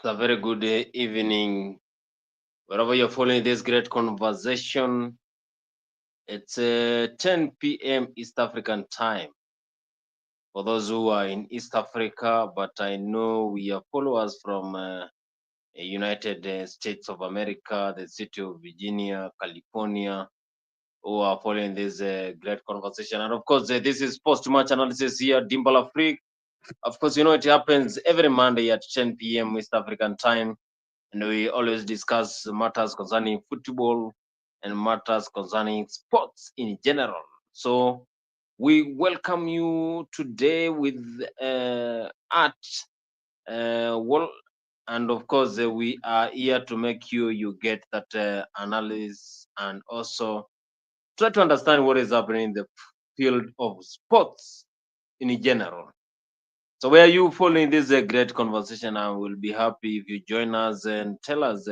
a very good evening. Wherever you're following this great conversation, it's 10 p.m. East African time. For those who are in East Africa, but I know we have followers from United States of America, the city of Virginia, California, who are following this great conversation. And of course, this is post-match analysis here, Dimbala Freak. Of course, you know it happens every Monday at 10 p.m. East African time. And we always discuss matters concerning football and matters concerning sports in general. So we welcome you today with art, well, and of course we are here to make you get that analysis and also try to understand what is happening in the field of sports in general. So where you following this great conversation, I will be happy if you join us and tell us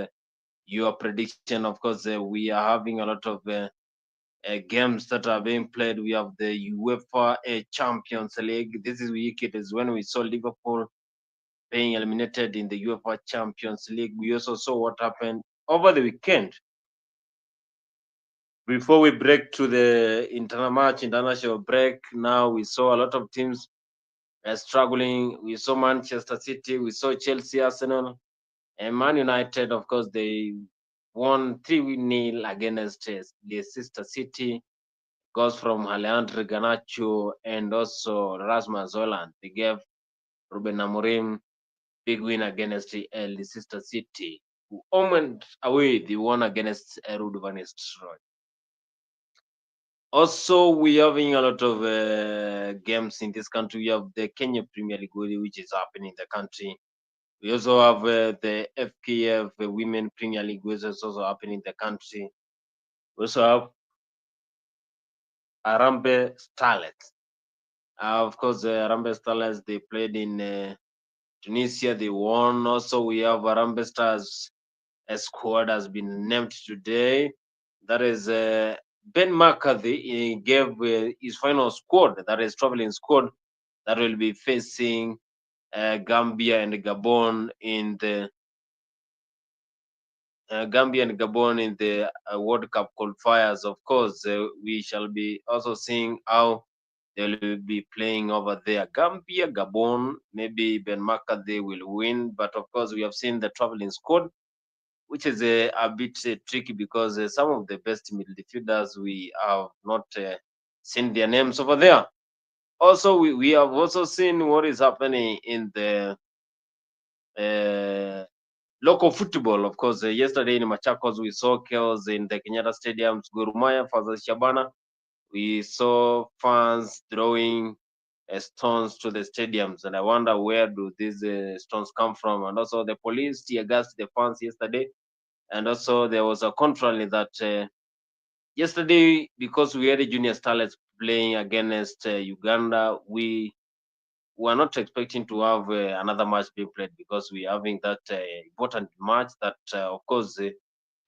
your prediction. Of course, we are having a lot of games that are being played. We have the UEFA Champions League. This is week. It is when we saw Liverpool being eliminated in the UEFA Champions League. We also saw what happened over the weekend. Before we break to the international break, now we saw a lot of teams struggling. We saw Manchester City, we saw Chelsea, Arsenal, and Man United. Of course, they won 3-0 against Leicester City. Goes from Leandro Garnacho and also Rasmus Holland. They gave Ruben Amorim big win against Leicester City, who went away. They won against Ruud van Nistelrooy. Also, we having a lot of games in this country. We have the Kenya Premier League, which is happening in the country. We also have the FKF Women Premier League, which is also happening in the country. We also have Arambe Starlets. Of course, Arambe Starlets, they played in Tunisia, they won. Also, we have Arambe Stars. A squad has been named today. That is Ben McCarthy. He gave his final squad, that is traveling squad, that will be facing Gambia and Gabon in the World Cup qualifiers. Of course, we shall be also seeing how they will be playing over there. Gambia, Gabon, maybe Ben McCarthy will win, but of course, we have seen the traveling squad, which is a bit tricky because some of the best midfielders we have not seen their names over there. Also, we have also seen what is happening in the uh, local football. Of course, yesterday in Machakos, we saw chaos in the Kenyatta Stadiums, Gurumaya versus Shabana. We saw fans throwing stones to the stadiums, and I wonder where do these stones come from. And also, the police tear gassed the fans yesterday. And also, there was a contrary that yesterday, because we had a junior starlets playing against Uganda, we were not expecting to have another match being played because we're having that important match that, of course,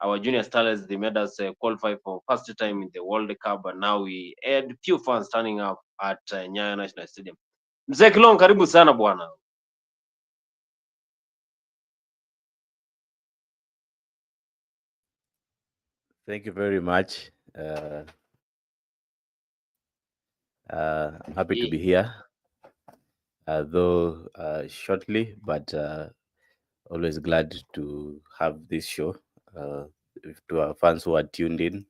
our junior starlets, they made us qualify for first time in the World Cup, and now we had few fans turning up at Nyayo National Stadium. Mzee Kilong, karibu sana bwana. Thank you very much. I'm happy to be here, though shortly, but always glad to have this show. To our fans who are tuned in,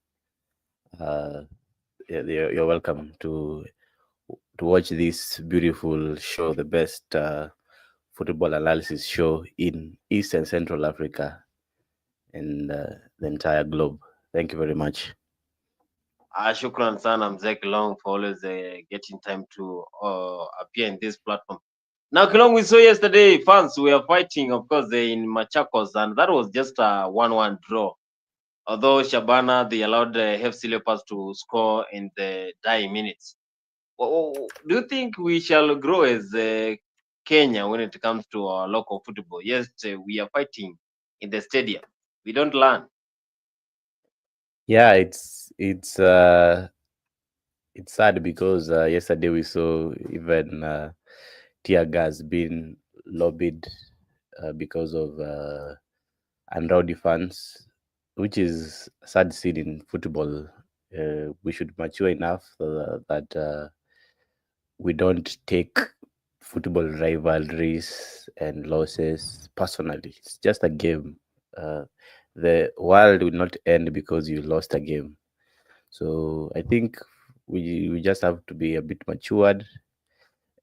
you're welcome to watch this beautiful show, the best football analysis show in East and Central Africa and the entire globe. Thank you very much. Shukran sana Mzee Kilong for always getting time to appear in this platform. Now, Kilong, we saw yesterday fans were fighting, of course, in Machakos, and that was just a 1-1 draw. Although Shabana, they allowed FC Leopards to score in the dying minutes. Do you think we shall grow as Kenya when it comes to our local football? Yes, we are fighting in the stadium. We don't learn. Yeah, it's sad because yesterday we saw even tear gas being lobbied because of unrowdy fans, which is a sad scene in football. We should mature enough that we don't take football rivalries and losses personally. It's just a game. Uh, the world will not end because you lost a game. So I think we just have to be a bit matured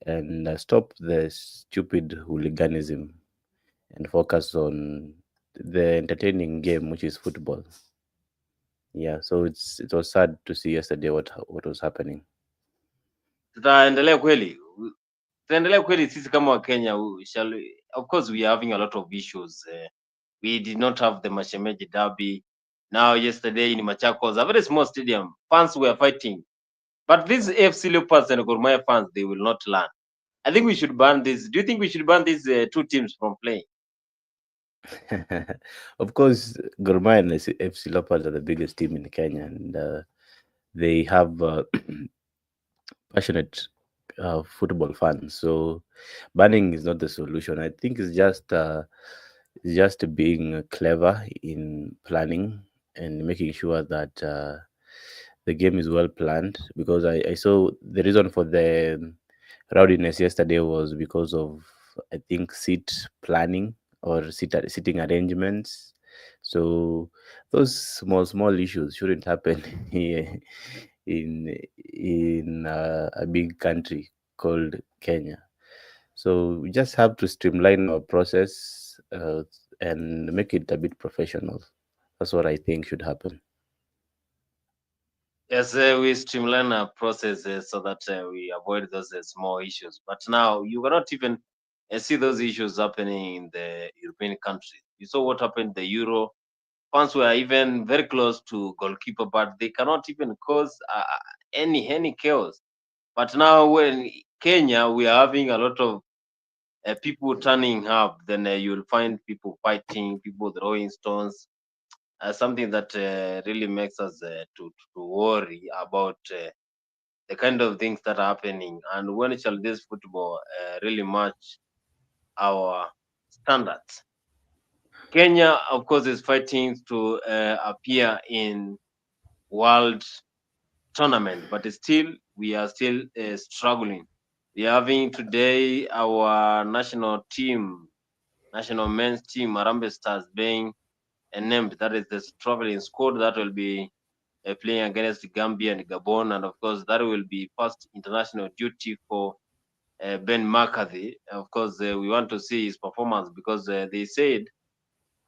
and stop the stupid hooliganism and focus on the entertaining game, which is football. Yeah, so it was sad to see yesterday what was happening. Tutaendelea kweli, tutaendelea kweli sisi kama Wakenya. Of course we are having a lot of issues. We did not have the Mashemeji derby. Now yesterday in Machakos, a very small stadium, fans were fighting. But these AFC Leopards and Gor Mahia fans, they will not learn. I think we should ban this. Do you think we should ban these two teams from playing? Of course, Gor Mahia and FC Leopards are the biggest team in Kenya, and they have passionate football fans. So banning is not the solution. I think it's just being clever in planning and making sure that the game is well planned. Because I saw the reason for the rowdiness yesterday was because of, I think, seat planning or sitting arrangements. So those small issues shouldn't happen here in a big country called Kenya. So we just have to streamline our process and make it a bit professional. That's what I think should happen. Yes, we streamline our process so that we avoid those small issues. But now you cannot even see those issues happening in the European countries. You saw what happened in the Euro. Fans were even very close to goalkeeper, but they cannot even cause any chaos. But now when Kenya, we are having a lot of people turning up, then you'll find people fighting, people throwing stones. Something that really makes us to worry about the kind of things that are happening, and when shall this football really match our standards. Kenya, of course, is fighting to appear in world tournament, but still we are still struggling. We are having today our national team, national men's team, Harambee Stars, being named. That is the traveling squad that will be playing against Gambia and Gabon, and of course that will be first international duty for Ben McCarthy. Of course, we want to see his performance because they said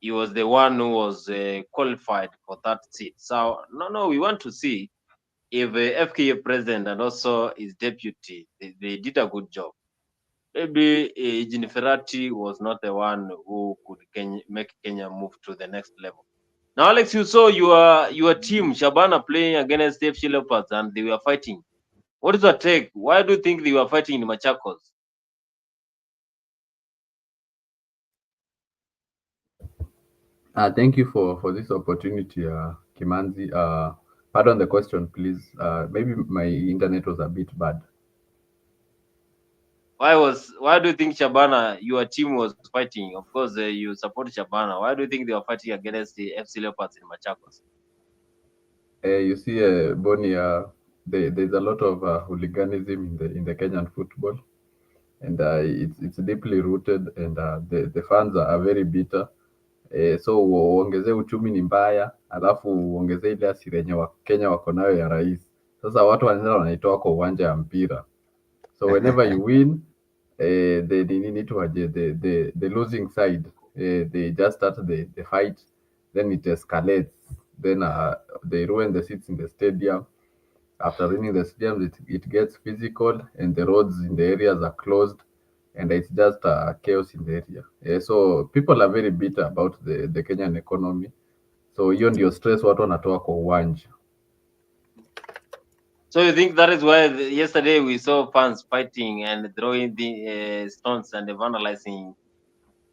he was the one who was qualified for that seat. So no, we want to see if FKA president and also his deputy they did a good job. Maybe Gini was not the one who could make Kenya move to the next level. Now, Alex, you saw your team Shabana playing against FC Leopards and they were fighting. What is your take? Why do you think they were fighting in Machakos? Thank you for this opportunity, Kimanzi. Pardon the question, please. Maybe my internet was a bit bad. Why do you think Shabana your team was fighting? Of course, you support Shabana. Why do you think they were fighting against the FC Leopards in Machakos? You see, Bonnie, there's a lot of hooliganism in the Kenyan football, and it's deeply rooted, and the fans are very bitter. So uongezee uchumi ni mbaya, alafu uongezee ile asili yenye Wakenya wako nayo ya rais. Sasa watu wanaenda wanaitoa kwa uwanja ya mpira. So whenever you win, the losing side, they just start the fight, then it escalates. Then they ruin the seats in the stadium. After ruining the stadium, it gets physical, and the roads in the areas are closed, and it's just chaos in the area. So people are very bitter about the Kenyan economy. So hiyo ndio stress watu wanatoa kwa uwanja. So you think that is why yesterday we saw fans fighting and throwing the stones and vandalizing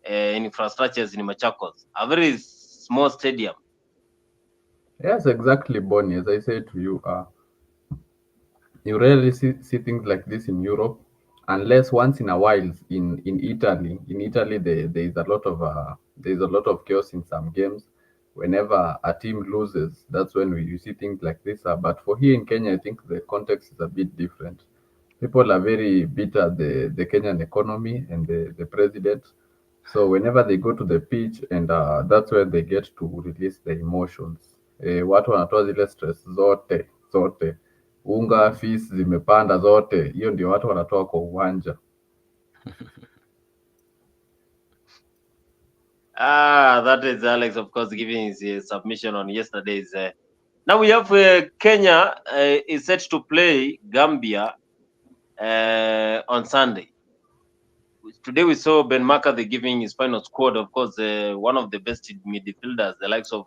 infrastructures in Machakos, a very small stadium. Yes, exactly, Bonnie. As I said to you, you rarely see things like this in Europe. unless once in a while in Italy there is a lot of chaos in some games. Whenever a team loses, that's when you see things like this. But for here in Kenya, I think the context is a bit different. People are very bitter at the Kenyan economy and the president. So whenever they go to the pitch, and that's where they get to release the emotions. Watu wanatoa zile stress zote, unga fees zimepanda zote, hiyo ndio watu wanatoa kwa uwanja. That is Alex, of course, giving his submission on yesterday's. Now we have Kenya is set to play Gambia on Sunday. Today we saw Ben McCarthy giving his final squad. Of course, one of the best midfielders, the likes of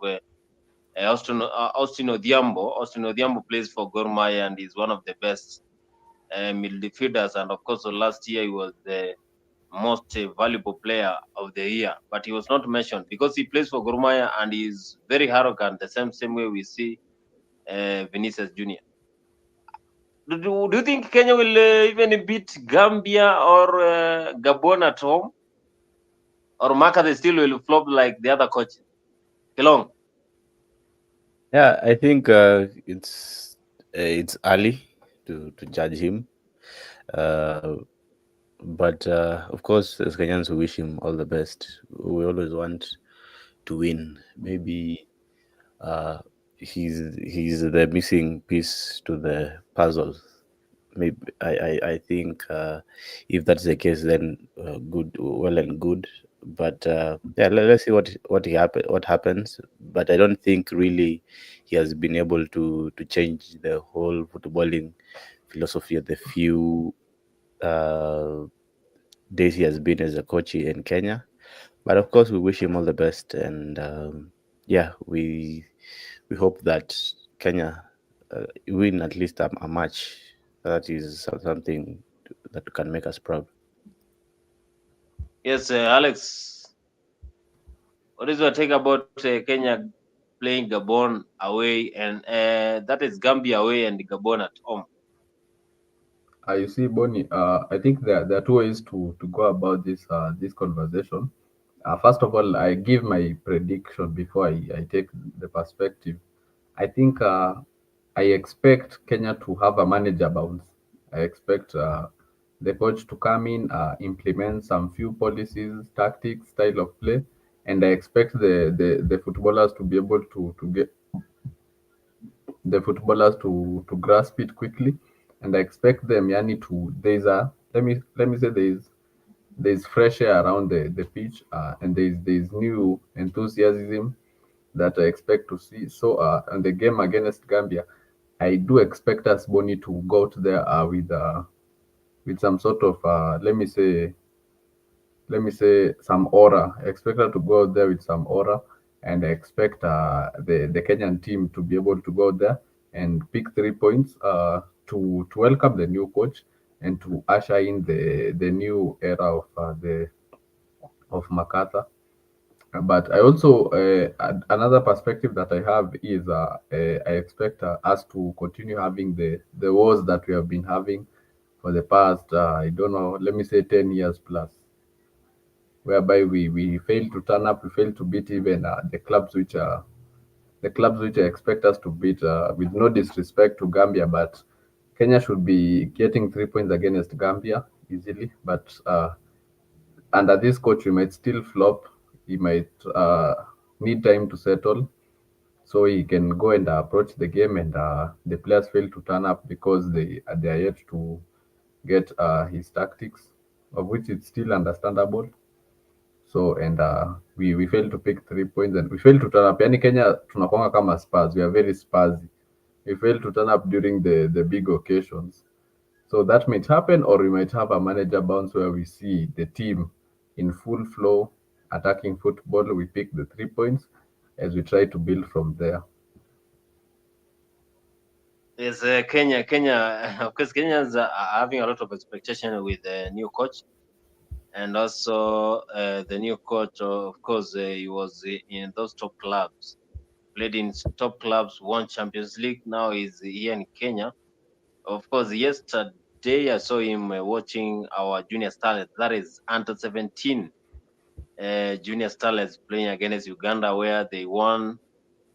Austin Odhiambo. Austin Odhiambo plays for Gor Mahia and is one of the best midfielders. And of course, last year he was the most valuable player of the year, but he was not mentioned because he plays for Gor Mahia and he is very arrogant. The same way we see Vinicius Junior. Do you think Kenya will even beat Gambia or Gabon at home? Or McCarthy still will flop like the other coaches? Kelong. Yeah, I think it's early to judge him. But of course, as Kenyans, we wish him all the best. We always want to win. Maybe he's the missing piece to the puzzle. Maybe I think if that's the case, then well and good. But yeah, let's see what happens. But I don't think really he has been able to change the whole footballing philosophy of the few days he has been as a coach in Kenya. But of course, we wish him all the best, and yeah, we hope that Kenya win at least a match. That is something that can make us proud. Yes, Alex. What is your take about Kenya playing Gabon away, and that is Gambia away and Gabon at home? You see, Bonnie, I think there are two ways to go about this conversation. First of all, I give my prediction before I take the perspective. I think I expect Kenya to have a manager bounce. I expect the coach to come in, implement some few policies, tactics, style of play, and I expect the footballers to be able to get the footballers to grasp it quickly, and I expect them yani to there's a let me say there's fresh air around the pitch, and there's new enthusiasm that I expect to see. So on the game against Gambia, I do expect us Bonnie to go out there with some sort of let me say some aura. I expect her to go out there with some aura, and I expect the Kenyan team to be able to go there and pick 3 points to welcome the new coach and to usher in the new era of Makata. But I also another perspective that I have is I expect us to continue having the wars that we have been having for the past I don't know, let me say 10 years plus, whereby we fail to turn up, we fail to beat even the clubs which I expect us to beat. With no disrespect to Gambia, but Kenya should be getting 3 points against Gambia easily. But under this coach, we might still flop. He might need time to settle, so he can go and approach the game, and the players fail to turn up because they are yet to get his tactics, of which it's still understandable. So and we fail to pick 3 points, and we fail to turn up. Yani Kenya tunakwanga kama Spurs, we are very Spursy. We fail to turn up during the big occasions. So that might happen, or we might have a manager bounce where we see the team in full flow, attacking football. We pick the 3 points as we try to build from there. Yes, Kenya. Of course, Kenyans are having a lot of expectation with the new coach, and also the new coach. Of course, he was in those top clubs, played in top clubs, won Champions League. Now he's here in Kenya. Of course, yesterday today I saw him watching our junior starlets, that is under 17 junior starlets playing against Uganda, where they won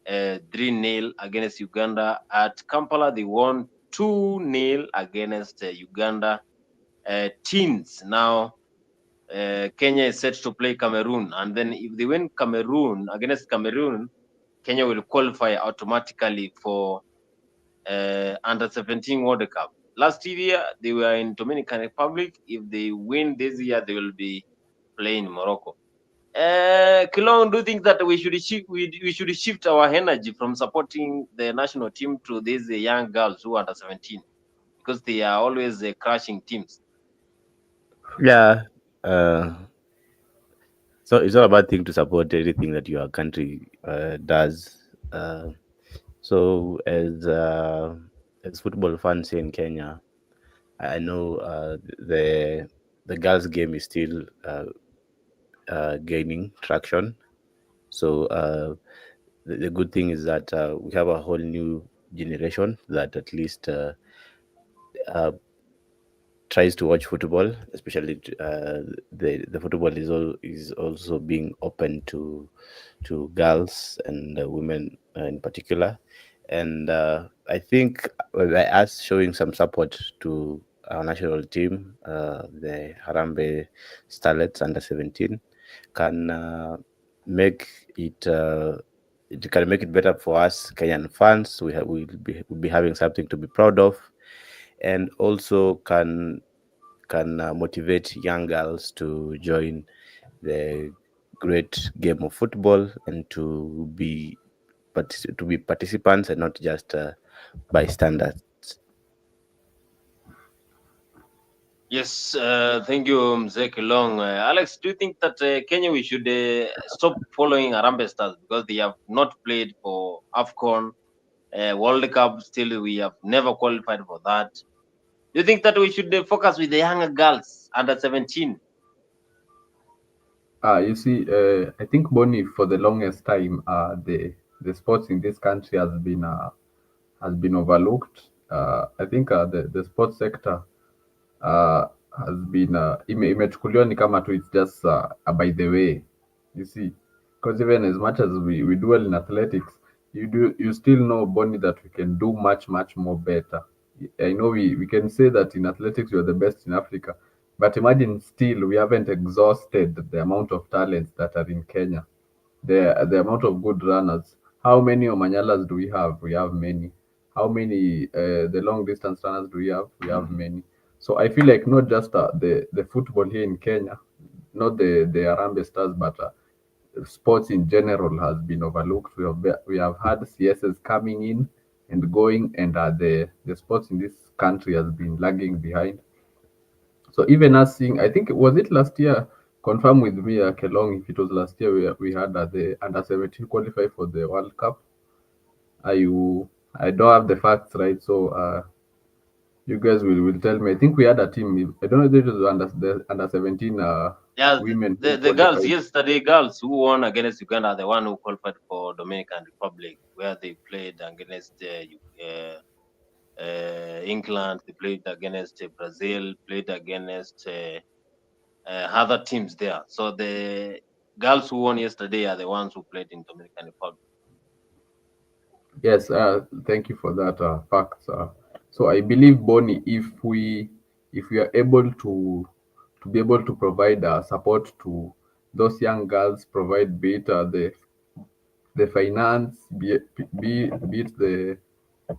3-0 against Uganda. At Kampala, they won 2-0 against Uganda teens. Now, Kenya is set to play Cameroon, and then if they win Cameroon against Cameroon, Kenya will qualify automatically for under 17 World Cup. Last year they were in Dominican Republic. If they win this year, they will be playing Morocco. Kilong, do you think that we should shift our energy from supporting the national team to these young girls who are under 17, because they are always crashing teams? Yeah. So it's not a bad thing to support anything that your country does. So as football fans here in Kenya, I know the girls' game is still gaining traction. So the good thing is that we have a whole new generation that at least uh, tries to watch football, especially the football is also being open to girls and women in particular. And I think by us showing some support to our national team, the Harambe Starlets under 17, can make it. It can make it better for us Kenyan fans. We'll be having something to be proud of, and also can motivate young girls to join the great game of football and to be participants and not just bystanders. Yes, thank you, Mzee Kilong. Alex, do you think that Kenya we should stop following Harambee Stars because they have not played for AFCON World Cup? Still, we have never qualified for that. Do you think that we should focus with the younger girls under 17? You see, I think Bonnie for the longest time, the sports in this country has been overlooked. I think the sports sector uh, has been imechukuliwa ni kama tu it's just by the way, you see, because even as much as we do well in athletics, you still know, Bonnie, that we can do much more better. I know we can say that in athletics we are the best in Africa, but imagine still we haven't exhausted the amount of talents that are in Kenya, the amount of good runners. How many Omanyalas do we have? We have many. How many the long distance runners do we have? We have many. So I feel like not just the football here in Kenya, not the Harambee Stars, but sports in general has been overlooked. We have had CSs coming in and going, and the sports in this country has been lagging behind. So even us seeing, I think was it last year? Confirm with me, Kelong, if it was last year we had the under 17 qualify for the World Cup. I don't have the facts right, so you guys will tell me. I think we had a team. I don't know if it was the under 17 Yeah, women who the girls qualified. yesterday, girls who won against Uganda, are the one who qualified for Dominican Republic, where they played against England, they played against Brazil, played against other teams there. So the girls who won yesterday are the ones who played in Dominican Republic. Yes, thank you for that fact. So I believe, Bonnie, if we are able to be able to provide support to those young girls, provide be it the finance, be it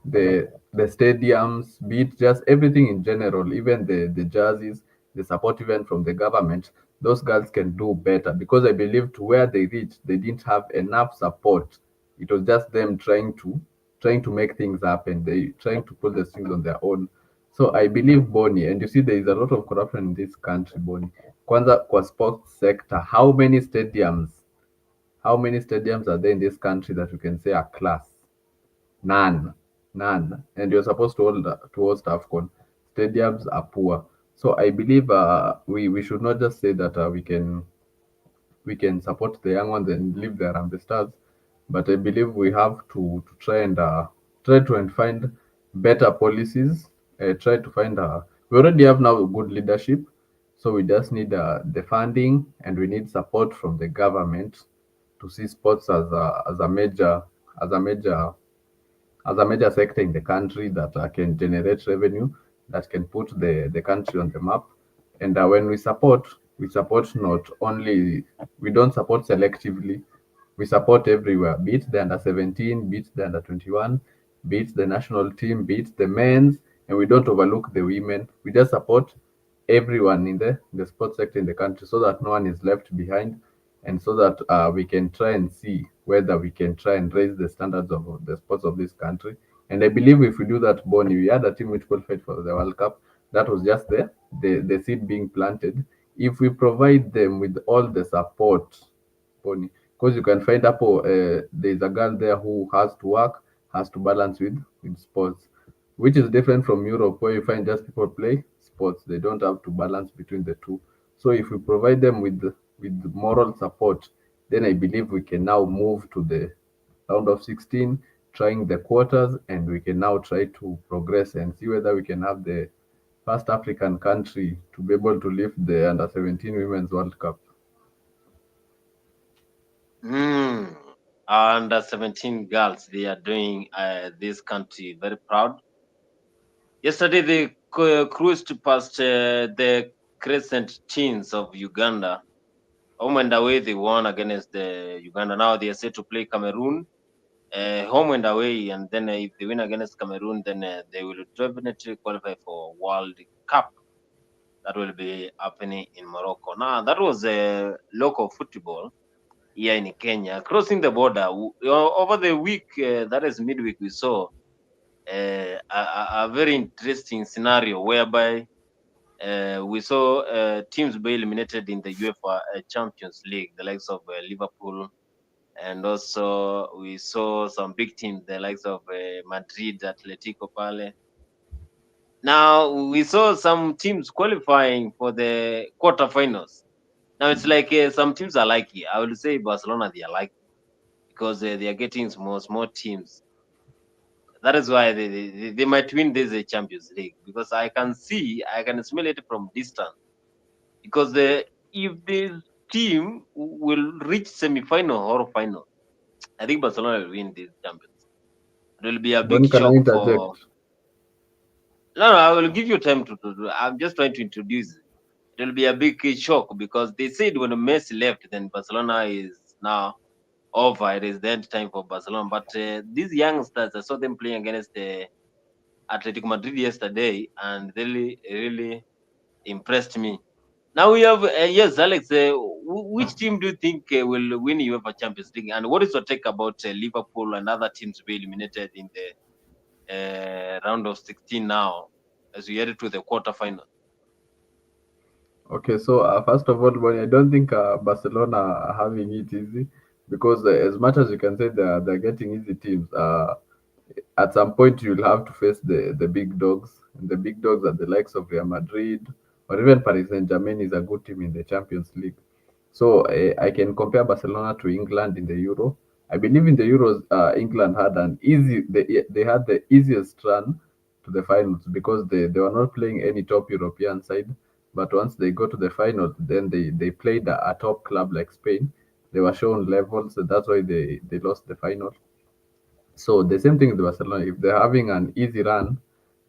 the stadiums, be it just everything in general, even the jerseys, the support even from the government, those girls can do better, because I believe to where they reached, they didn't have enough support. It was just them trying to make things happen. They trying to pull the strings on their own. So I believe, Bonnie, and you see there is a lot of corruption in this country, Bonnie. Kwanza kwa sports sector, how many stadiums are there in this country that you can say are class? None, none. And you're supposed to host AFCON. Stadiums are poor. So I believe we should not just say that we can support the young ones and leave the Harambee Stars, but I believe we have to try to and find better policies. Try to find We already have now good leadership, so we just need the funding, and we need support from the government to see sports as a major as a major sector in the country that can generate revenue, that can put the country on the map. And when we support not only, we don't support selectively, we support everywhere, be it the under 17, be it the under 21, be it the national team, be it the men's, and we don't overlook the women. We just support everyone in the sports sector in the country so that no one is left behind, and so that we can try and see whether we can try and raise the standards of the sports of this country. And I believe if we do that, Bonnie, we had a team which qualified for the World Cup. That was just the seed being planted. If we provide them with all the support, Bonnie, because you can find Apple, there's a girl there who has to work, has to balance with sports, which is different from Europe, where you find just people play sports. They don't have to balance between the two. So if we provide them with moral support, then I believe we can now move to the round of 16, trying the quarters, and we can now try to progress and see whether we can have the first African country to be able to lift the under 17 Women's World Cup. Hmm. Under 17 girls, they are doing this country very proud. Yesterday, they cruised past the Crescent Teens of Uganda. Home and away, they won against the Uganda. Now they are set to play Cameroon, home and away. And then if they win against Cameroon, then they will definitely qualify for World Cup. That will be happening in Morocco. Now, that was local football here in Kenya. Crossing the border, over the week, that is midweek, we saw a very interesting scenario whereby we saw teams be eliminated in the UEFA Champions League, the likes of Liverpool, and also we saw some big teams, the likes of Madrid, Atletico Pale. Now we saw some teams qualifying for the quarterfinals. Now it's like some teams are lucky. I will say Barcelona, they are lucky because they are getting small teams. That is why they might win this Champions League, because I can smell it from distance. Because if this team will reach semi-final or final, I think Barcelona will win this Champions. It will be a big Bonnie, can I shock interject? for. No, I will give you time to. I'm just trying to introduce. It will be a big shock because they said when Messi left, then Barcelona is now over. It is the end time for Barcelona. But these youngsters, I saw them playing against Atletico Madrid yesterday, and really impressed me. Now we have yes, Alex. Which team do you think will win UEFA Champions League, and what is your take about Liverpool and other teams to be eliminated in the round of 16 now, as we head to the quarterfinal? Okay, so first of all, Bonnie, I don't think Barcelona are having it easy, because as much as you can say they're getting easy teams, at some point you'll have to face the big dogs, and the big dogs are the likes of Real Madrid, or even Paris Saint-Germain is a good team in the Champions League. So I can compare Barcelona to England in the Euro. I believe in the Euros, England had they had the easiest run to the finals, because they were not playing any top European side. But once they go to the finals, then they played a top club like Spain. They were shown levels, so that's why they lost the final. So the same thing with Barcelona. If they're having an easy run,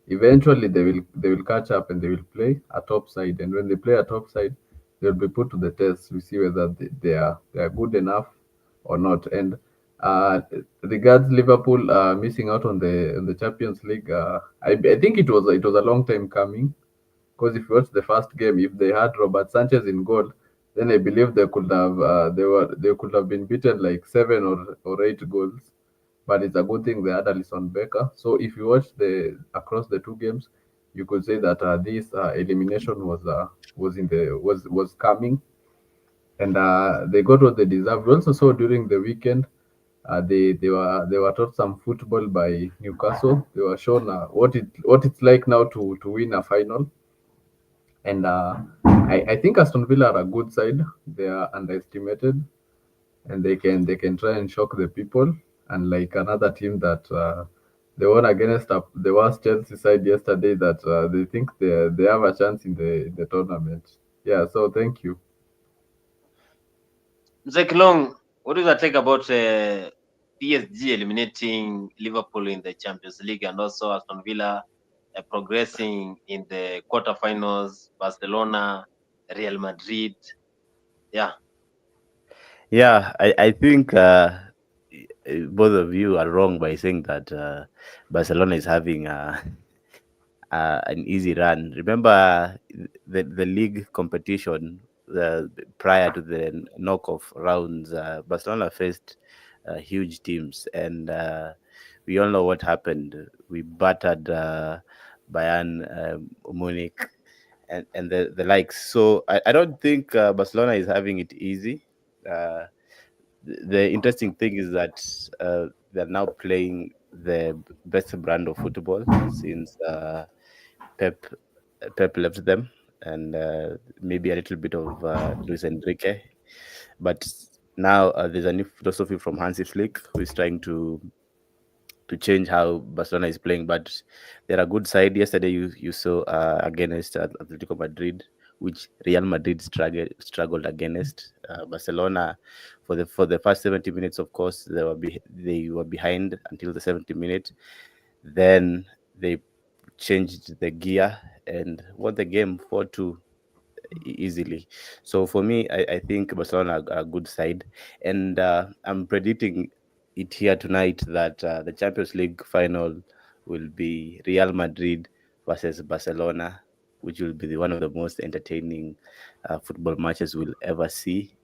eventually they will catch up, and they will play a top side. And when they play a top side, they'll be put to the test. We see whether they are good enough or not. And regards Liverpool missing out on the Champions League, I think it was a long time coming, because if you watch the first game, if they had Robert Sanchez in goal, then I believe they could have been beaten like 7 or 8 goals. But it's a good thing they had Alison Becker. So if you watch the across the two games, you could say that this elimination was coming, and they got what they deserved. We also saw during the weekend, they were taught some football by Newcastle. They were shown what it's like now to win a final. And I think Aston Villa are a good side. They are underestimated, and they can try and shock the people. And like another team they won against the worst Chelsea side yesterday that they think they have a chance in the tournament. Yeah, so thank you. Zach Long, what do you think about PSG eliminating Liverpool in the Champions League and also Aston Villa progressing in the quarterfinals, Barcelona, Real Madrid? Yeah. Yeah, I think both of you are wrong by saying that Barcelona is having an easy run. Remember the league competition prior to the knockoff rounds, Barcelona faced huge teams, and we all know what happened. We battered Bayern Munich and the likes. So I don't think Barcelona is having it easy. Uh, the interesting thing is that they're now playing the best brand of football since Pep Pep left them, and maybe a little bit of Luis Enrique. But now there's a new philosophy from Hansi Flick, who is trying to change how Barcelona is playing. But they're a good side. Yesterday, you saw against Atletico Madrid, which Real Madrid struggled against Barcelona for the first 70 minutes. Of course, they were behind until the 70 minute. Then they changed the gear and won the game 4-2 easily. So for me, I think Barcelona are a good side, and I'm predicting it here tonight that the Champions League final will be Real Madrid versus Barcelona, which will be one of the most entertaining football matches we'll ever see.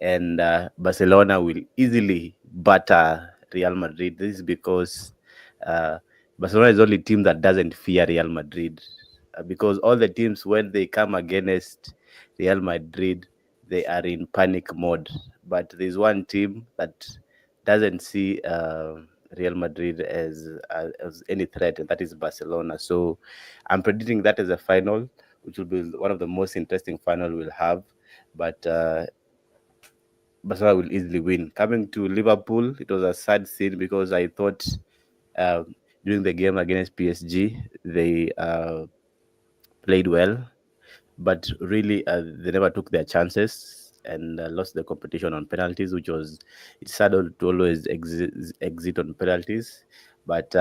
And Barcelona will easily batter Real Madrid. This is because uh, Barcelona is the only team that doesn't fear Real Madrid. Because all the teams, when they come against Real Madrid, they are in panic mode. But there's one team that doesn't see Real Madrid as any threat, and that is Barcelona. So I'm predicting that as a final, which will be one of the most interesting final we'll have. But Barcelona will easily win. Coming to Liverpool, it was a sad scene because I thought uh, during the game against PSG, they played well, but really they never took their chances and lost the competition on penalties, which was it's sad to always exit on penalties. But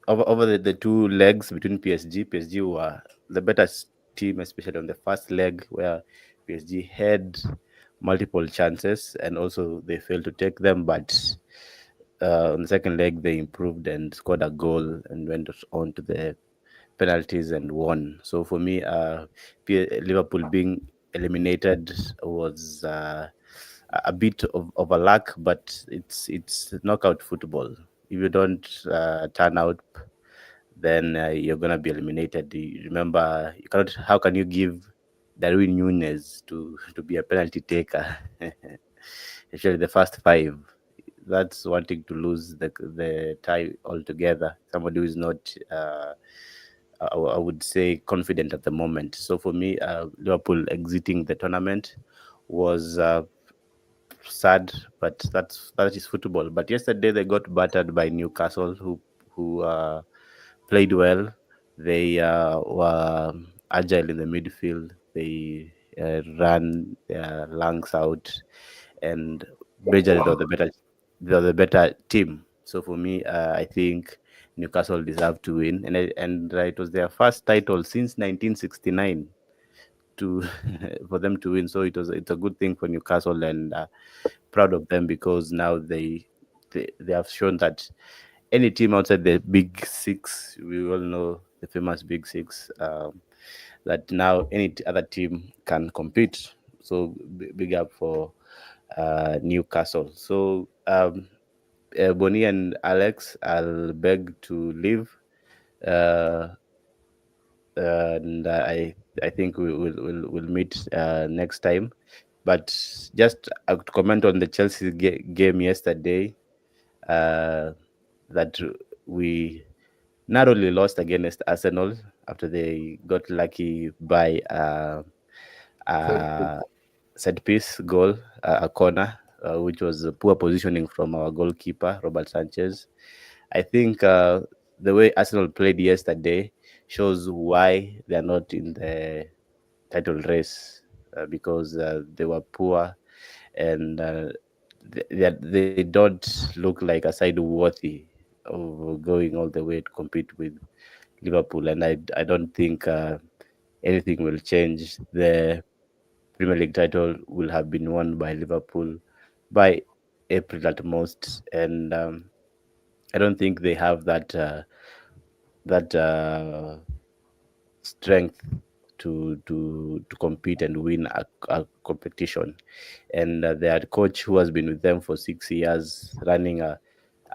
over the two legs between PSG were the better team, especially on the first leg where PSG had multiple chances and also they failed to take them. But on the second leg, they improved and scored a goal and went on to the penalties and won. So for me, Liverpool being eliminated was a bit of a luck, but it's knockout football. If you don't turn out, then you're gonna be eliminated. Remember, you cannot. How can you give Darwin Nunes to be a penalty taker? Especially the first five. That's wanting to lose the tie altogether. Somebody who is not, I would say, confident at the moment. So for me, Liverpool exiting the tournament was sad, but that is football. But yesterday they got battered by Newcastle, who played well. They were agile in the midfield. They ran their lungs out, and majorly they were the better team. So for me, I think Newcastle deserved to win, and it was their first title since 1969 to for them to win. So it's a good thing for Newcastle, and proud of them because now they have shown that any team outside the big six, we all know the famous big six, that now any other team can compete. So big up for Newcastle. So Bonnie and Alex, I'll beg to leave. Uh, and I think we'll meet next time. But just I would comment on the Chelsea game yesterday. Uh, that we narrowly lost against Arsenal after they got lucky by So, a set piece goal, a corner, which was a poor positioning from our goalkeeper Robert Sanchez. I think the way Arsenal played yesterday shows why they are not in the title race, because they were poor, and they don't look like a side worthy of going all the way to compete with Liverpool. And I don't think anything will change. The Premier League title will have been won by Liverpool by April at most, and I don't think they have that strength to compete and win a competition. And their coach, who has been with them for 6 years, running a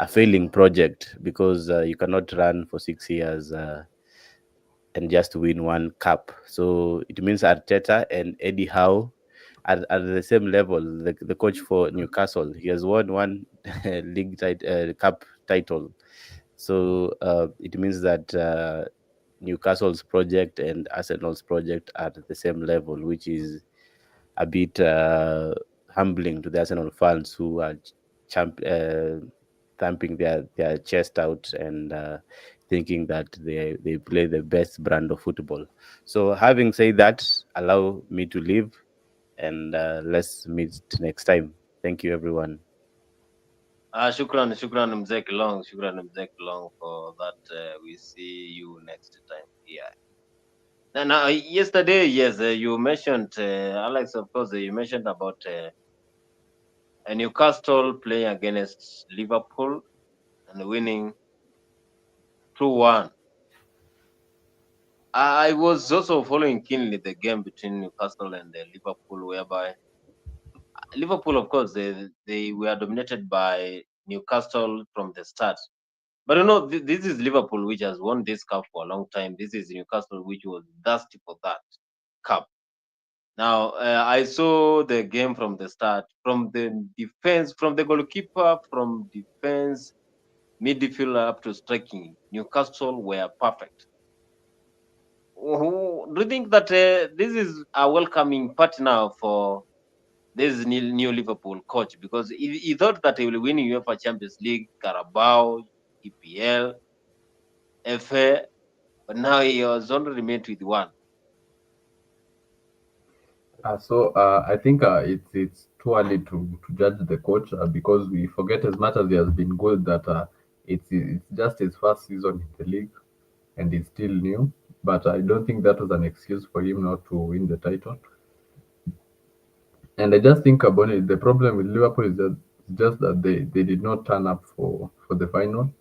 failing project, because you cannot run for 6 years and just win one cup. So it means Arteta and Eddie Howe are the same level. The coach for Newcastle, he has won one cup title. So it means that Newcastle's project and Arsenal's project are at the same level, which is a bit humbling to the Arsenal fans, who are thumping their chest out and thinking that they play the best brand of football. So, having said that, allow me to leave, and let's meet next time. Thank you, everyone. Shukran Mzee Long for that. We see you next time. Yeah. Now, yesterday, yes, you mentioned, Alex, of course, you mentioned about Newcastle playing against Liverpool and winning 2-1. I was also following keenly the game between Newcastle and Liverpool, whereby Liverpool, of course, they were dominated by Newcastle from the start. But this is Liverpool, which has won this cup for a long time. This is Newcastle, which was thirsty for that cup. Now, I saw the game from the start, from the defense, from the goalkeeper, from defense, midfielder up to striking. Newcastle were perfect. Do you think that this is a welcoming part now for this new Liverpool coach? Because he thought that he will win UEFA Champions League, Carabao, EPL, FA, but now he has only remained with one. I think it's too early to judge the coach, because we forget, as much as he has been good, that it's just his first season in the league and he's still new. But I don't think that was an excuse for him not to win the title. And I just think about it, the problem with Liverpool is that just that they did not turn up for the final,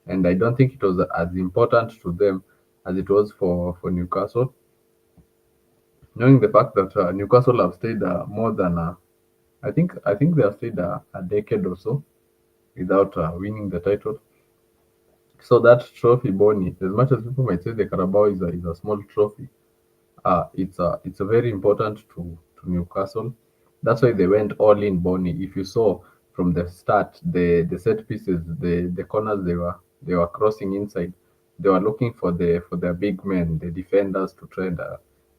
and I don't think it was as important to them as it was for Newcastle, knowing the fact that Newcastle have stayed more than I think they have stayed a decade or so without winning the title. So that trophy, Bonnie, as much as people might say the Carabao is a small trophy, it's a very important to Newcastle. That's why they went all in, Bonnie. If you saw from the start, the set pieces, the corners, they were crossing inside. They were looking for their big men, the defenders, to try and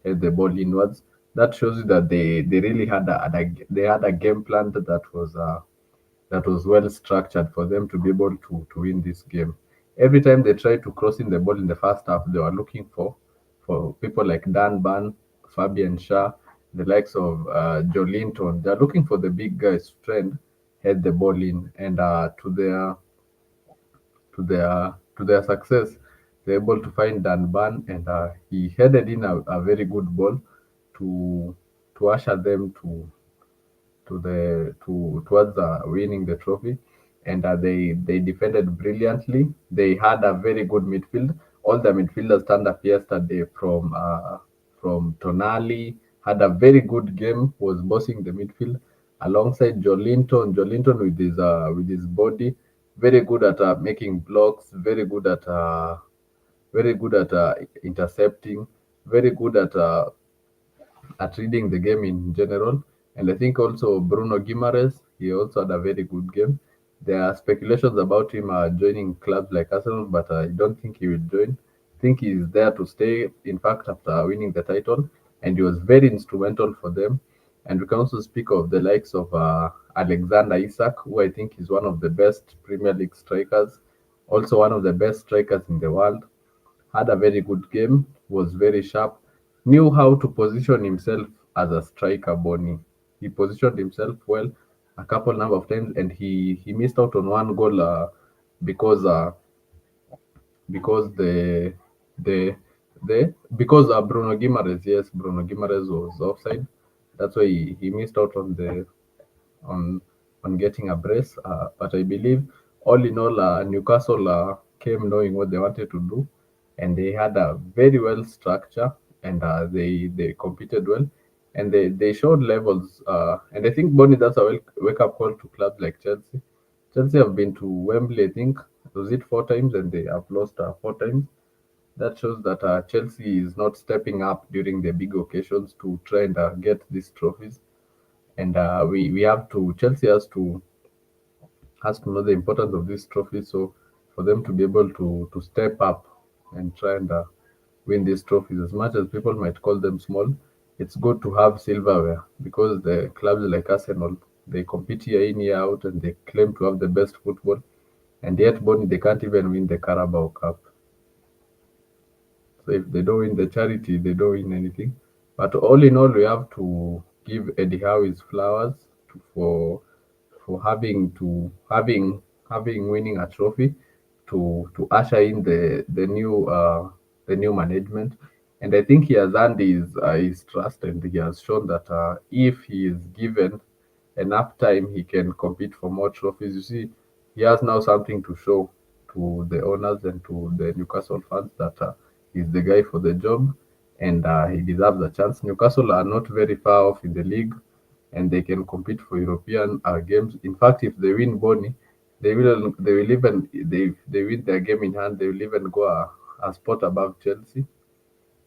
head the ball inwards. That shows you that they really had a game plan that was well structured for them to be able to win this game. Every time they tried to cross in the ball in the first half, they were looking for people like Dan Burn, Fabian Shah, the likes of Joe Linton. They're looking for the big guys to try and head the ball in, and to their success, they're able to find Dan Burn, and he headed in a very good ball to usher them towards winning the trophy. And they defended brilliantly. They had a very good midfield. All the midfielders turned up yesterday, from Tonali, had a very good game, was bossing the midfield alongside Jolinton. Jolinton with his body, very good at making blocks, very good at intercepting, very good at reading the game in general. And I think also Bruno Guimaraes, he also had a very good game. There are speculations about him joining clubs like Arsenal, but I don't think he will join. I think he's there to stay. In fact, after winning the title, and he was very instrumental for them. And we can also speak of the likes of Alexander Isak, who I think is one of the best Premier League strikers. also one of the best strikers in the world, had a very good game, was very sharp, knew how to position himself as a striker, Bonnie. He positioned himself well a couple number of times, and he missed out on one goal because uh, because because Bruno Guimaraes, yes, Bruno Guimaraes was offside. That's why he missed out on on getting a brace. But I believe all in all, Newcastle came knowing what they wanted to do, and they had a very well structure, and they competed well, and they showed levels. And I think Bonnie, that's a wake up call to clubs like Chelsea. Chelsea have been to Wembley, I think, was it 4 times, and they have lost 4 times. That shows that Chelsea is not stepping up during the big occasions to try and get these trophies. And we have to Chelsea has to know the importance of this trophy. So for them to be able to step up and try and win these trophies, as much as people might call them small, it's good to have silverware because the clubs like Arsenal, they compete year in year out and they claim to have the best football, and yet Bonnie, they can't even win the Carabao Cup. So if they don't win the charity, they don't win anything. But all in all, we have to give Eddie Howe his flowers for having winning a trophy to usher in the new management. And I think he has earned his trust, and he has shown that if he is given enough time, he can compete for more trophies. You see, he has now something to show to the owners and to the Newcastle fans that he's the guy for the job, and he deserves a chance. Newcastle are not very far off in the league, and they can compete for European games. In fact, if they win Bonnie, they will even they win their game in hand. They will even go a spot above Chelsea.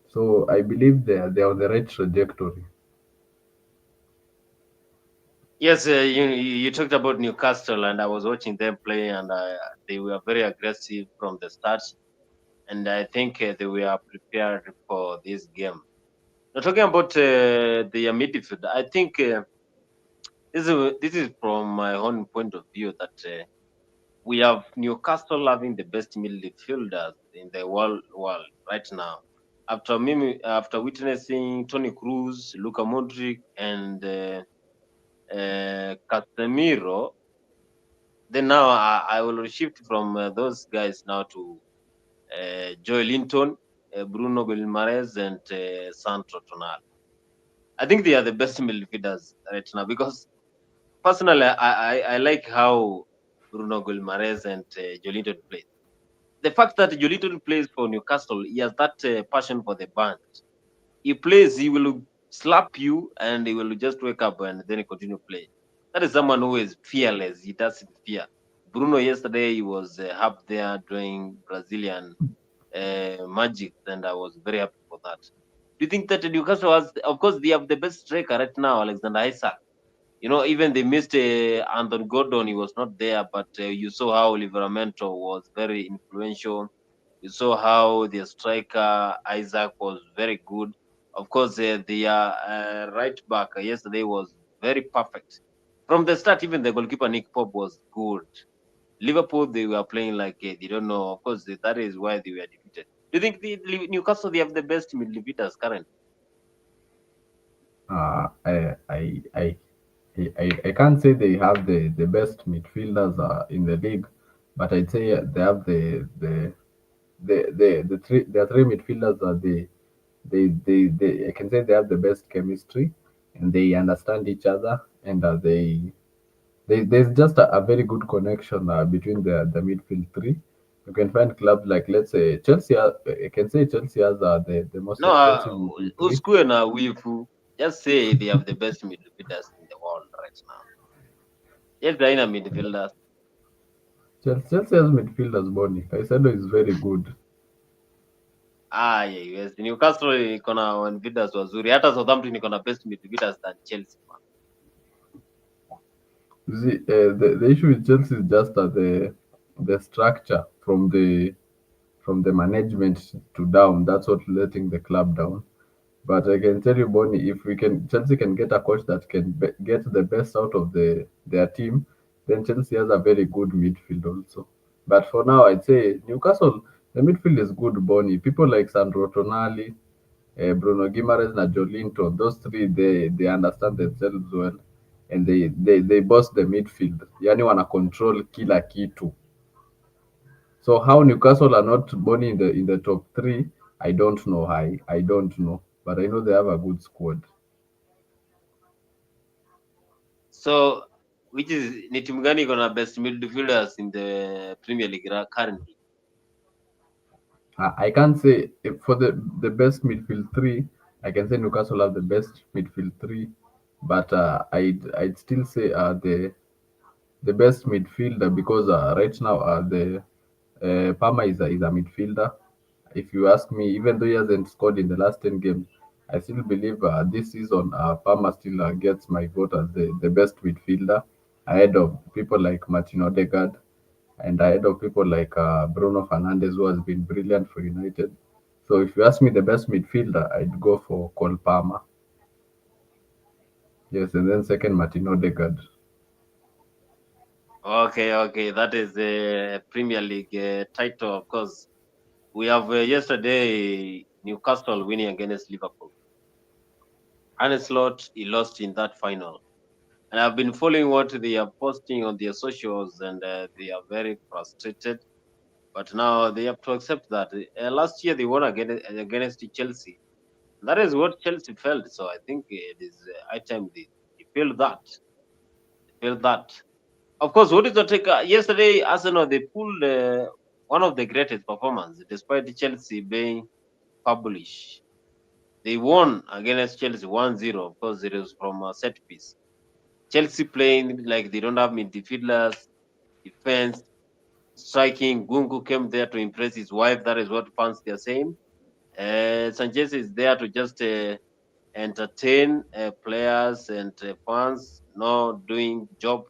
So I believe they are on the right trajectory. Yes, you talked about Newcastle, and I was watching them play, and they were very aggressive from the start, and I think they were prepared for this game. Now, talking about the midfield, I think this is from my own point of view that we have Newcastle having the best midfielders in the world right now. After witnessing Tony Cruz, Luka Modric, and Casemiro, then now I will shift from those guys now to Joe Linton, Bruno Guimaraes, and Sandro Tonali. I think they are the best midfielders right now because personally I like how Bruno Guimaraes and Joe Linton play. The fact that Joe Linton plays for Newcastle, he has that passion for the band. He plays, he will slap you and he will just wake up and then continue play. That is someone who is fearless. He doesn't fear. Bruno yesterday he was up there doing Brazilian magic, and I was very happy for that. Do you think that Newcastle has, of course, they have the best striker right now, Alexander Isak. You know, even they missed Anton Gordon, he was not there, but you saw how Livramento was very influential. You saw how the striker Isaac was very good. Of course, the right back yesterday was very perfect. From the start, even the goalkeeper Nick Pope was good. Liverpool, they were playing like they don't know. Of course, that is why they were defeated. Do you think Newcastle they have the best midfielders currently? Uh, I, I, I, I can't say they have the best midfielders in the league, but I'd say they have the three there are three midfielders that I can say they have the best chemistry, and they understand each other, and there's just a very good connection between the midfield three. You can find clubs like, let's say, Chelsea. I can say Chelsea has the most No, expensive midfield three. Usku and Wifu just say they have the best midfielders in the world right now. Yes, they're in midfielders. Chelsea has midfielders, Bonnie. Caicedo is very good. Ah, yeah, yes. Newcastle iko na midfielders wazuri. Hata Southampton iko na best midfielders than Chelsea. You see, the issue with Chelsea is just the structure from the management to down. That's what letting the club down. But I can tell you, Bonnie, if we can, Chelsea can get a coach that can get the best out of their team, then Chelsea has a very good midfield also. But for now, I'd say Newcastle, the midfield is good, Bonnie. People like Sandro Tonali, Bruno Guimaraes, and Jolinton, those three, they understand themselves well. And they boss the midfield. Yani wana control kila kitu. So how Newcastle are not Bonnie in the top three, I don't know. I don't know. But I know they have a good squad. So which is ni timu gani iko na best midfielders in the Premier League currently? I can't say for the best midfield three. I can say Newcastle have the best midfield three, but I'd still say the best midfielder because right now the Palmer is a midfielder. If you ask me, even though he hasn't scored in the last 10 games, I still believe this season Palmer still gets my vote as the best midfielder ahead of people like Martin Odegaard and ahead of people like Bruno Fernandes, who has been brilliant for United. So if you ask me the best midfielder, I'd go for Cole Palmer. Yes, and then second Martin Odegaard. Okay, that is the Premier League title. Of course, we have yesterday Newcastle winning against Liverpool. Ancelotti he lost in that final, and I've been following what they are posting on their socials, and they are very frustrated. But now they have to accept that last year they won against Chelsea. That is what Chelsea felt. So I think it is high time they feel that. They feel that. Of course, what is the take? Yesterday, Arsenal they pulled one of the greatest performances, despite Chelsea being published. They won against Chelsea 1-0. Of course, it was from a set piece. Chelsea playing like they don't have midfielders, defense, striking. Gungu came there to impress his wife. That is what fans they are saying. Sanchez is there to just entertain players and fans, not doing job.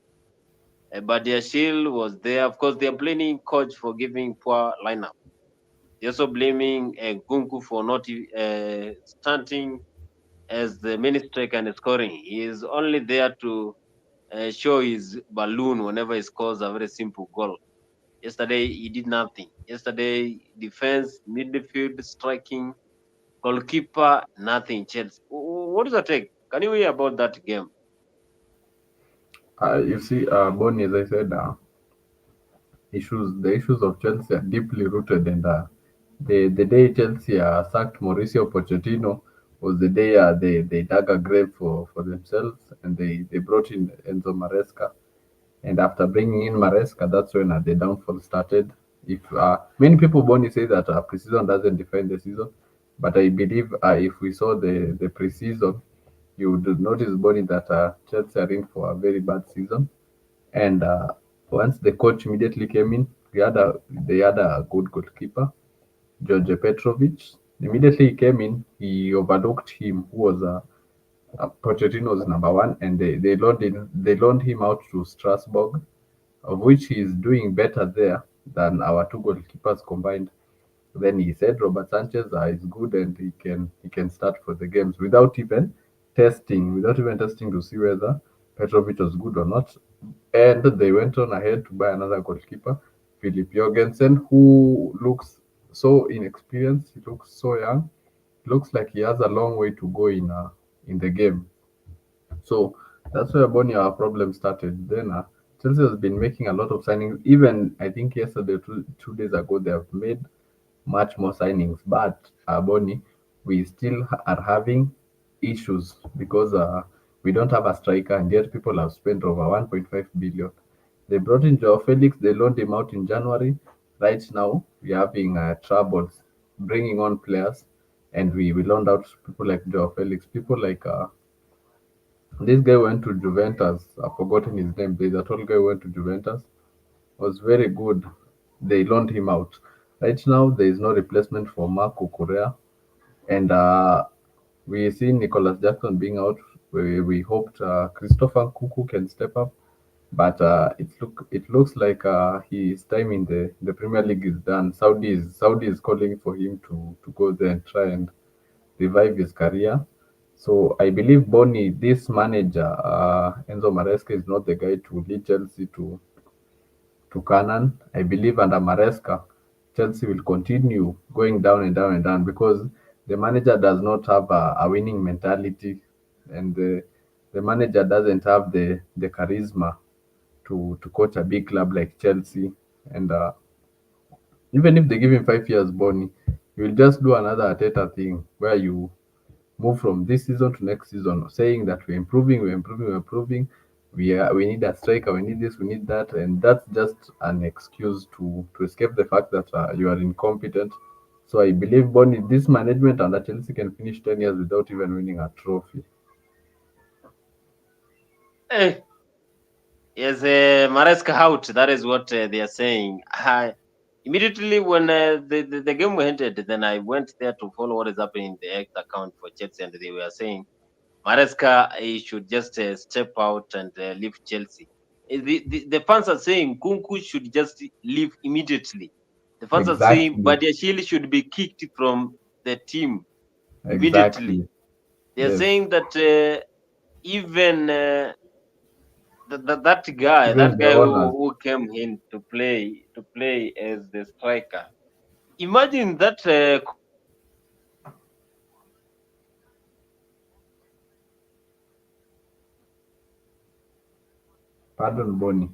But their shield was there. Of course, they are blaming coach for giving poor lineup. They're also blaming Gunku for not starting as the main striker and scoring. He is only there to show his balloon whenever he scores a very simple goal. Yesterday, he did nothing. Yesterday, defense, midfield, striking, goalkeeper, nothing. Chelsea. What is your take? Can you hear about that game? You see, Bonnie, as I said, the issues of Chelsea are deeply rooted, and the day Chelsea sacked Mauricio Pochettino was the day they dug a grave for themselves, and they brought in Enzo Maresca. And after bringing in Maresca, that's when the downfall started. If many people Bonnie say that preseason doesn't define the season, but I believe if we saw the preseason, you would notice Bonnie that Chelsea are in for a very bad season. And once the coach immediately came in, they had a good goalkeeper, George Petrovic. Immediately he came in, he overlooked him, who was Pochettino's number one, and they loaned him out to Strasbourg, of which he is doing better there than our two goalkeepers combined. Then he said Robert Sanchez is good and he can start for the games without even testing to see whether Petrovic was good or not. And they went on ahead to buy another goalkeeper, Philip Jorgensen, who looks so inexperienced. He looks so young. Looks like he has a long way to go in the game. So that's where Bonnie our problem started. Then Chelsea has been making a lot of signings. Even I think yesterday, 2 days ago, they have made much more signings. But Bonnie, we still are having issues because we don't have a striker, and yet people have spent over 1.5 billion. They brought in Joao Felix. They loaned him out in January. Right now, we're having troubles bringing on players, and we loaned out people like Joao Felix, people like this guy went to Juventus. I've forgotten his name. There's a tall guy who went to Juventus. Was very good. They loaned him out. Right now, there is no replacement for Marco Correa, and we see Nicolas Jackson being out. We hoped Christopher Kuku can step up, but it looks like his time in the Premier League is done. Saudi is calling for him to go there and try and revive his career. So I believe Bonnie, this manager, Enzo Maresca, is not the guy to lead Chelsea to Canaan. I believe under Maresca, Chelsea will continue going down and down and down because the manager does not have a winning mentality, and the manager doesn't have the charisma to coach a big club like Chelsea. And even if they give him 5 years, Bonnie, he will just do another Ateta thing where you move from this season to next season, saying that we're improving, we're improving, we're improving. We need a striker, we need this, we need that, and that's just an excuse to escape the fact that you are incompetent. So I believe Bonnie, this management under Chelsea can finish 10 years without even winning a trophy. Eh, yes, Maresca out. That is what they are saying. Immediately when the game ended, then I went there to follow what is happening in the X account for Chelsea, and they were saying Maresca he should just step out and leave Chelsea. The fans are saying Kunku should just leave immediately. The fans are saying Exactly, Badiashile should be kicked from the team immediately. exactly. They are Yes, saying that even that even the guy owners. who came in to play as the striker. Imagine that conversation happened between Maresca and Pardon, Bonnie.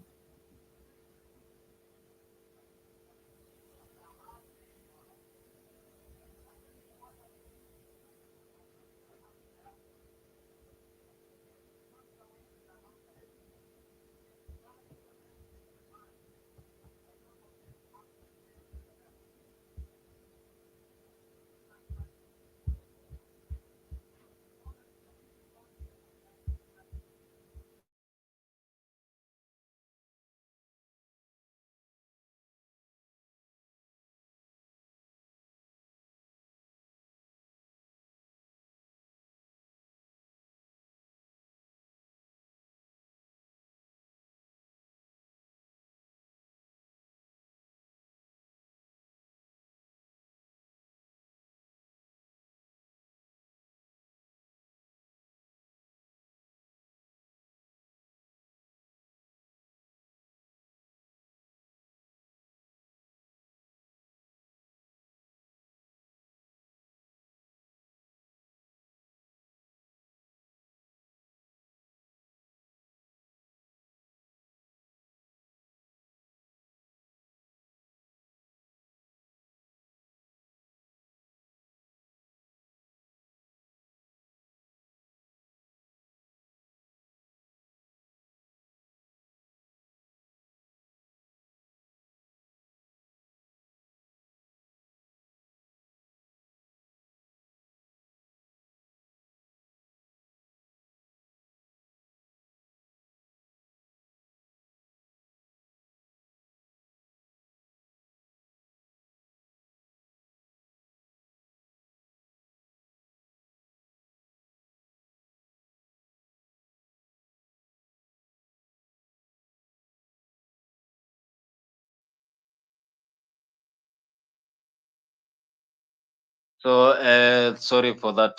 sorry for that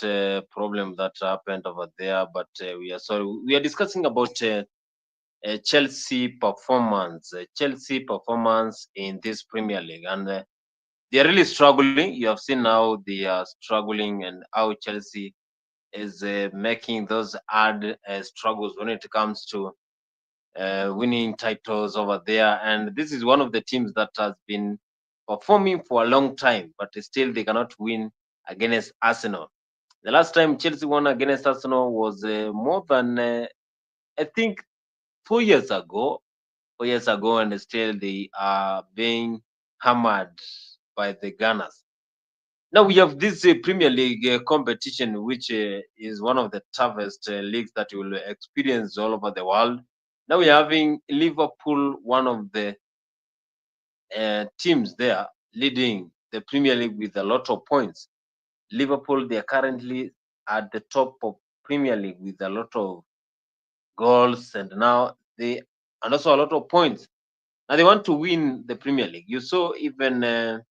problem that happened over there, but we are sorry. We are discussing about Chelsea performance in this Premier League, and they are really struggling. You have seen now they are struggling, and how Chelsea is making those hard struggles when it comes to winning titles over there. And this is one of the teams that has been performing for a long time, but still they cannot win against Arsenal. The last time Chelsea won against Arsenal was more than I think 4 years ago. 4 years ago, and still they are being hammered by the Gunners. Now we have this Premier League competition, which is one of the toughest leagues that you will experience all over the world. Now we're having Liverpool, one of the teams there, leading the Premier League with a lot of points. Liverpool, they are currently at the top of Premier League with a lot of goals, and now they and also a lot of points. Now they want to win the Premier League. You saw even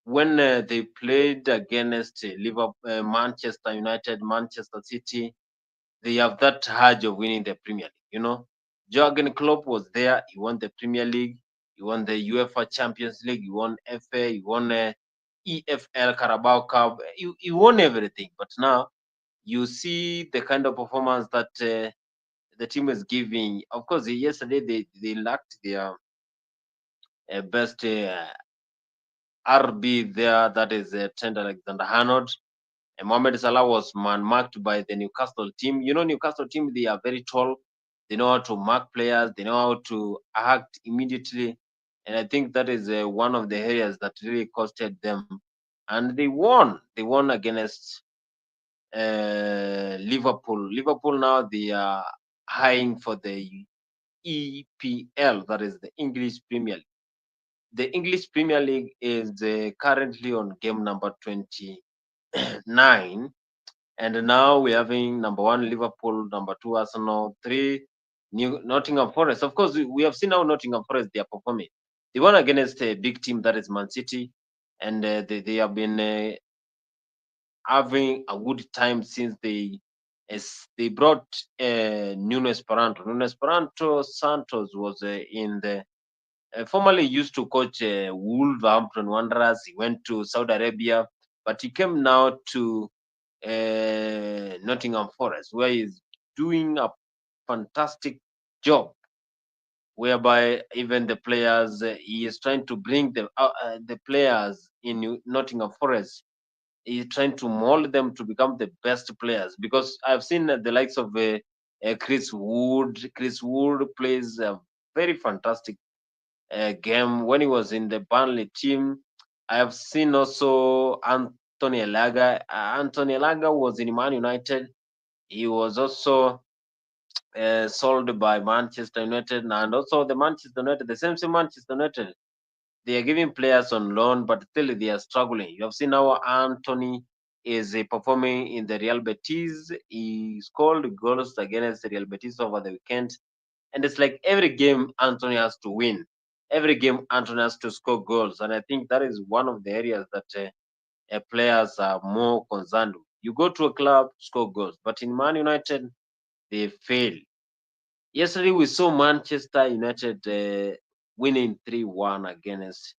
when they played against Liverpool, Manchester United, Manchester City, they have that urge of winning the Premier League. Jurgen Klopp was there. He won the Premier League. He won the UEFA Champions League. He won FA. He won EFL Carabao Cup. He won everything. But now you see the kind of performance that the team is giving. Of course, yesterday they lacked their best RB there. That is Trent Alexander-Arnold. Mohamed Salah was man-marked by the Newcastle team. You know, Newcastle team, they are very tall. They know how to mark players. They know how to act immediately. And I think that is one of the areas that really costed them. And they won. They won against Liverpool. Liverpool now, they are eyeing for the EPL, that is the English Premier League. The English Premier League is currently on game number 29. And now we're having number 1 Liverpool, number 2 Arsenal, 3 Nottingham Forest. Of course, we have seen how Nottingham Forest they are performing. They won against a big team that is Man City, and they have been having a good time since they brought Nuno Esperanto. Nuno Esperanto Santos was in the formerly used to coach Wolverhampton Wanderers. He went to Saudi Arabia, but he came now to Nottingham Forest, where he's doing a fantastic job. Whereby even the players, he is trying to bring the players in Nottingham Forest. He's trying to mold them to become the best players, because I've seen the likes of Chris Wood. Chris Wood plays a very fantastic game when he was in the Burnley team. I have seen also Anthony Elaga. Anthony Elaga was in Man United. He was also sold by Manchester United, and also the Manchester United, the same Manchester United. They are giving players on loan, but still they are struggling. You have seen how Anthony is performing in the Real Betis. He scored goals against the Real Betis over the weekend. And it's like every game Anthony has to win. Every game Anthony has to score goals. And I think that is one of the areas that players are more concerned with. You go to a club, score goals. But in Man United, they fail. Yesterday, we saw Manchester United winning 3-1 against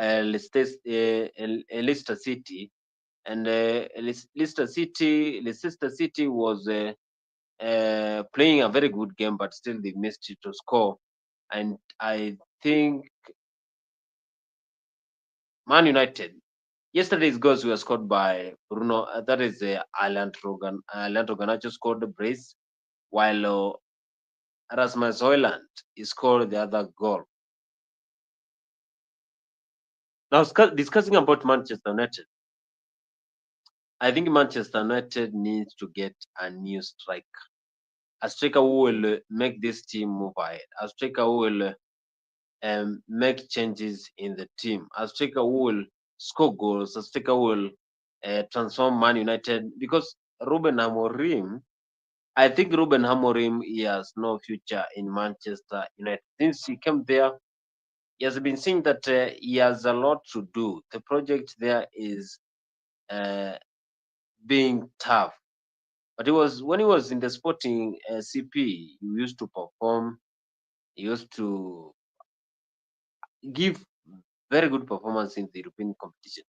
Leicester City. And Leicester City was playing a very good game, but still they missed it to score. And I think Man United, yesterday's goals were scored by Bruno. That is Leandro Garnacho scored the brace, while Rasmus Højlund scored the other goal. Now, discussing about Manchester United, I think Manchester United needs to get a new striker. A striker who will make this team move ahead. A striker who will make changes in the team. A striker who will score goals. A striker who will transform Man United. Because Ruben Amorim, I think Ruben Amorim, he has no future in Manchester United. Since he came there, he has been saying that he has a lot to do. The project there is being tough. But when he was in the Sporting CP, he used to perform. He used to give very good performance in the European competition.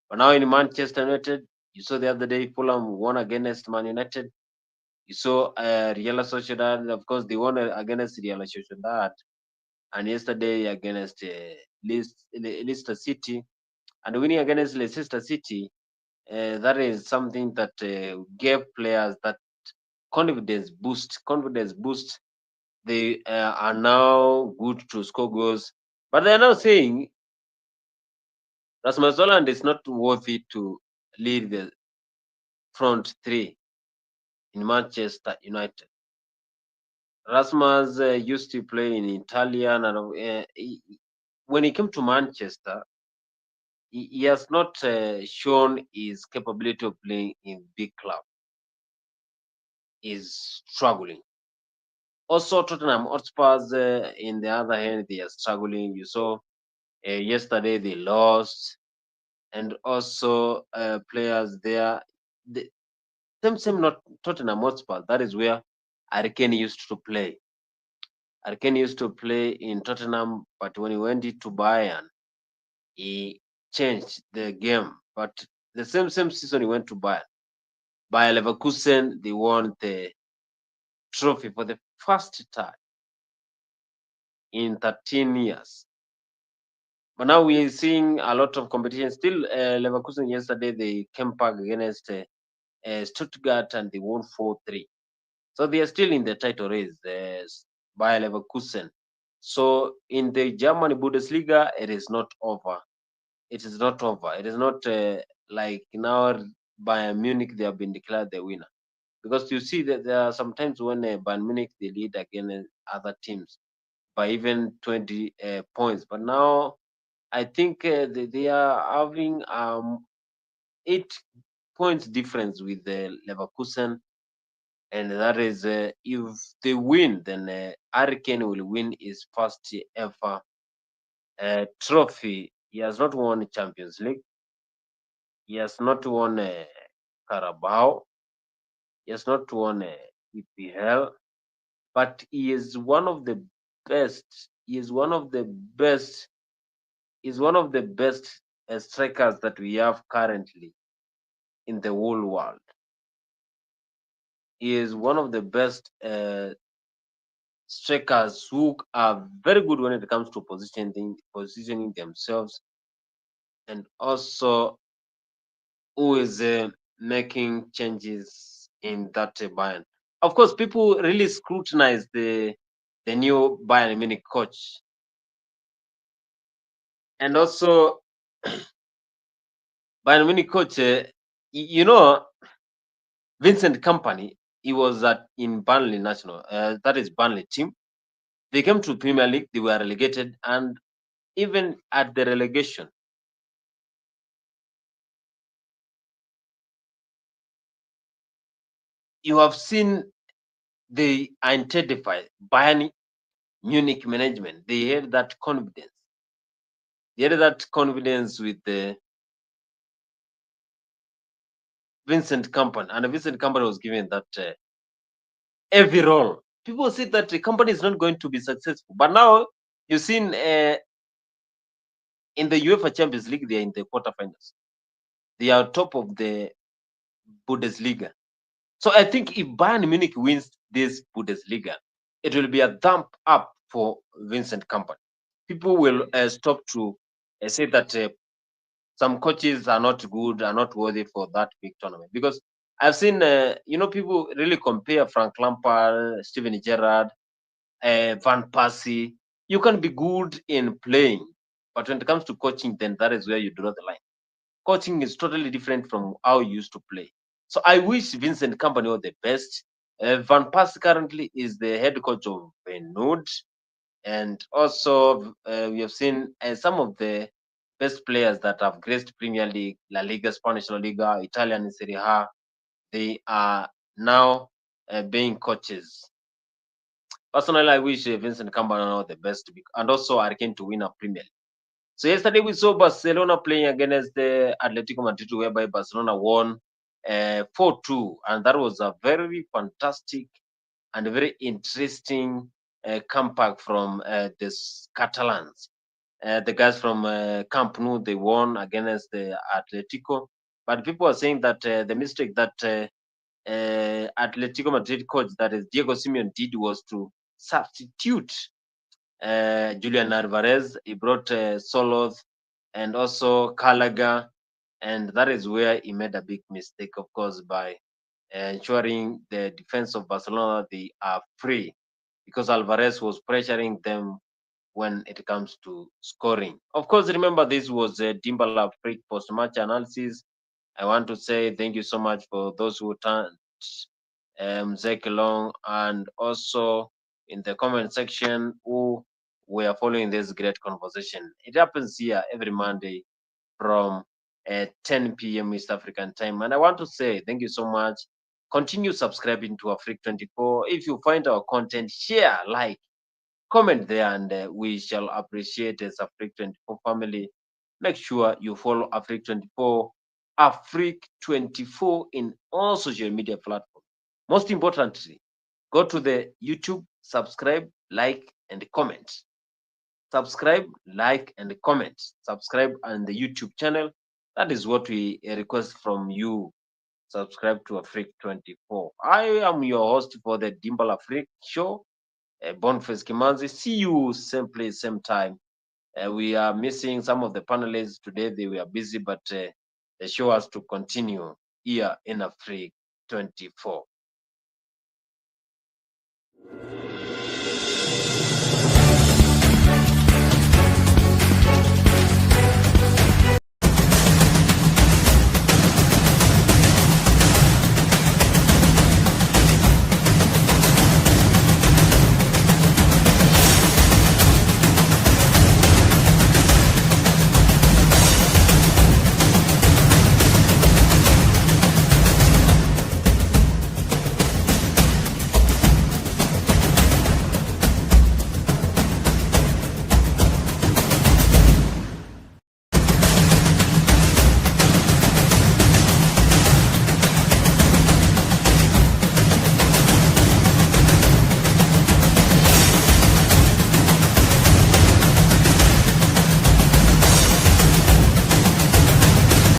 But now in Manchester United, you saw the other day Fulham won against Man United. You saw Real Sociedad, of course, they won against Real Sociedad, and yesterday against Leicester City, and winning against Leicester City. That is something that gave players that confidence boost. They are now good to score goals, but they are now saying Rasmus Højlund is not worthy to lead the front three in Manchester United. Rasmus used to play in Italian, and when he came to Manchester, he has not shown his capability of playing in big club. He's struggling. Also, Tottenham Hotspurs, in the other hand, they are struggling. You saw yesterday they lost, and also players there. Same not Tottenham Hotspur. That is where Harry Kane used to play. Harry used to play in Tottenham, but when he went to Bayern, he changed the game. But the same season he went to Bayern. Bayer Leverkusen, they won the trophy for the first time in 13 years. But now we're seeing a lot of competition. Still, Leverkusen yesterday, they came back against Stuttgart and they won 4-3. So they are still in the title race, Bayer Leverkusen. So in the German Bundesliga, it is not over. It is not over. It is not like now Bayern Munich, they have been declared the winner. Because you see that there are sometimes when Bayern Munich, they lead against other teams by even 20 points. But now I think they are having 8 points difference with the Leverkusen, and that is if they win, then Harry Kane will win his first ever trophy. He has not won Champions League. He has not won Carabao. He has not won EPL, but he is one of the best. He is one of the best. He's one of the best strikers that we have currently in the whole world. He is one of the best strikers who are very good when it comes to positioning themselves, and also who is making changes in that Bayern. Of course, people really scrutinize the new Bayern Munich coach, and also Bayern Munich coach. You know, Vincent Company. He was in Burnley National. That is Burnley team. They came to Premier League. They were relegated, and even at the relegation, you have seen they identify Bayern Munich management. They had that confidence. They had that confidence with the Vincent Company, and Vincent Company was given that heavy role. People say that the company is not going to be successful, but now you've seen in the UEFA Champions League, they are in the quarterfinals. They are top of the Bundesliga. So I think if Bayern Munich wins this Bundesliga, it will be a thumb up for Vincent Company. People will stop to say that some coaches are not good, are not worthy for that big tournament. Because I've seen, people really compare Frank Lampard, Steven Gerrard, Van Persie. You can be good in playing, but when it comes to coaching, then that is where you draw the line. Coaching is totally different from how you used to play. So I wish Vincent Company all the best. Van Persie currently is the head coach of Feyenoord, and also we have seen some of the best players that have graced Premier League, La Liga, Spanish La Liga, Italian Serie A. They are now being coaches. Personally, I wish Vincent Company all the best, and also Arcane to win a Premier League. So yesterday we saw Barcelona playing against the Atletico Madrid, whereby Barcelona won 4-2, and that was a very fantastic and very interesting comeback from the Catalans. The guys from Camp Nou, they won against the Atletico, but people are saying that the mistake that Atletico Madrid coach, that is Diego Simeone, did was to substitute Julian Alvarez. He brought Solos and also Calaga, and that is where he made a big mistake, of course, by ensuring the defense of Barcelona they are free, because Alvarez was pressuring them when it comes to scoring. Of course, remember this was a Dimbala Freak post-match analysis. I want to say thank you so much for those who turned Zeke Long, and also in the comment section who were following this great conversation. It happens here every Monday from 10 p.m. East African time. And I want to say thank you so much. Continue subscribing to Afrique24. If you find our content, share, like, comment there, and we shall appreciate as Afrique24 family. Make sure you follow Afrique24, Afrique24 in all social media platforms. Most importantly, go to the YouTube, subscribe, like, and comment. Subscribe, like, and comment. Subscribe on the YouTube channel. That is what we request from you. Subscribe to Afrique24. I am your host for the Dimbal Afrique show, Boniface Kimanzi. See you same place, same time. We are missing some of the panelists today. They were busy, but the show has to continue here in Afrique 24.